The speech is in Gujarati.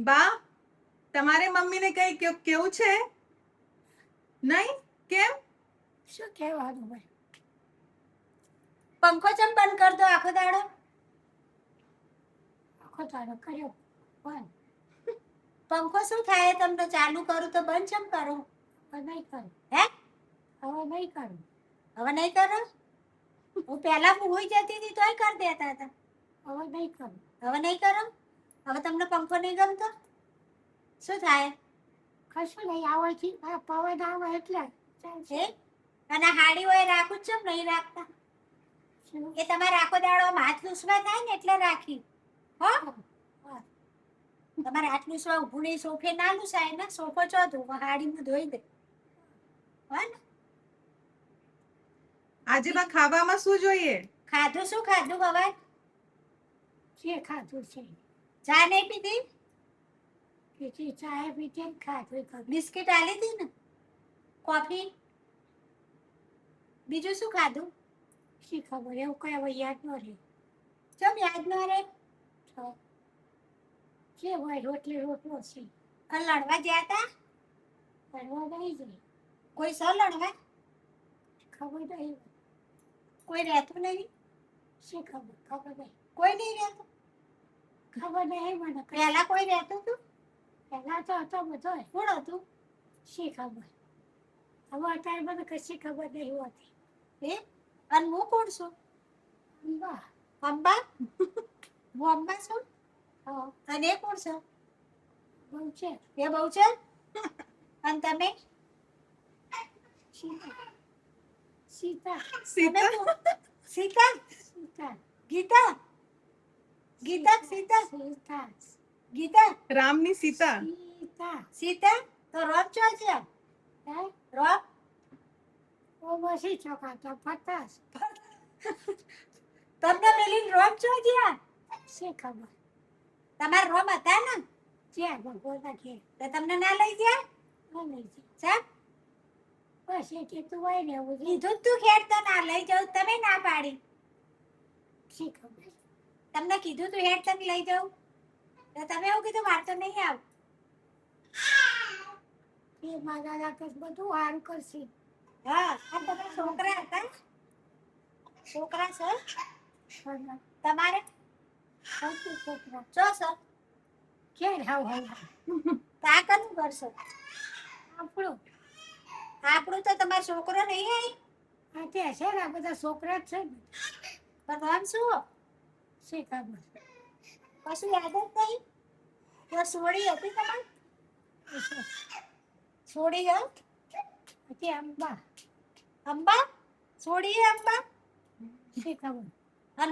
બા, તમારે મમ્મીને કઈ કેવું છે? નહીં? કેમ? શું કહેવાનું ભાઈ? પંખો ચમ બંધ કર દો આખો દાડો? આખો દાડો કર્યો બંધ. પંખો શું થાય? તમને ચાલુ કરું તો બંધ ચમ કરું? હવે નહીં કરું. હે? હવે નહીં કરું. હવે નહીં કરો? હું પહેલા હોઈ જતી હતી તોય કરી દેતા હતા. હવે નહીં કરું. હવે નહીં કરો? હવે તમને પંખો નહીં ગમતો? શું થાય? કશું નહીં, આવવાથી પવન આવે એટલે ચાલશે. હે? અને હાડી હોય રાખું જ ચમ નહીં રાખતા? શું? એ તમારે આખો દાડો આમ હાથ લૂસવા થાય ને એટલે રાખી. હો? હા. તમારે હાથ લૂસવા ઊભું નહીં, સોફે ના લૂસાય ને. સોફો ચો ધોવા હાડીમાં ધોઈ દે. હો ને? આજે બા ખાવામાં શું જોઈએ? ખાધું શું ખાધું હવે? જે ખાધું છે ચા નહીં પીધી? પીધી, ચાય પીધી ને ખાધું કરું. બિસ્કિટ આલી હતી ને? કોફી? બીજું શું ખાધું? શી ખબર, એવું કઈ હવે યાદ ન રહે. ચમ યાદ ન રહે? તો જે હોય રોટલી રોટલો છે. અને લડવા ગયા તા? કરવા નહીં જાય. કોઈ સર લડવા? ખબર નહીં. કોઈ રહેતું નહીં? શી ખબર, ખબર નહીં. કોઈ નહીં રહેતું? ખબર નહીં મને. પહેલા કોઈ રહેતું હતું? પહેલા તો હતો બધો. કોણ હતું? શી ખબર. હવે અત્યારે મને કશી ખબર નહીં હોતી. હે? અને હું કોણ છું? વાહ. અંબા? હું અંબા છું? હા, અને એ કોણ છે? બહુ છે. એ બહુ છે? અને તમે? સીતા. સીતા. તમે સીતા? કોણ? સીતા? સીતા. ગીતા? ગીતા કે સીતા? સીતા. ગીતા? રામની સીતા? સીતા. સીતા? તો રોપ ચો છે? હે? રોપ? ઓ બસી ચોકાતો પતાસ. તમને પેલી રોપ ચો જ્યાં? શી ખબર. તમારા રોપ હતા ને? જ્યાં ભગવાન કે તો તમને ના લઈ ગયા? લઈ જાય. સાહેબ બસ એ કીધું હોય ને એવું કીધું તું ખેડ તો ના લઈ જાઉં, તમે ના પાડી. શી ખબર. તમને કીધું તું હેડ તને લઈ જાઉં તો તમે એવું કીધું મારે તો નહીં આવ. એ મારા રાખસ બધું સારું કરશે. હા, આ બધા છોકરા હતા? છોકરા છે પણ તમારે? સૌથી છોકરા ચો સર ક્યારે હાવ હાવ તા કનું કરશો? આપણું આપણું તો તમારો છોકરો નહીં આવી. આ તે છે ને આ બધા છોકરા જ છે ને. પણ નામ શું? શી ખબર. કશું યાદ જ નહીં? તો સોડી હતી તમારે? સોડી હે? તે અંબા. અંબા? સોડી હે અંબા? શી ખબર.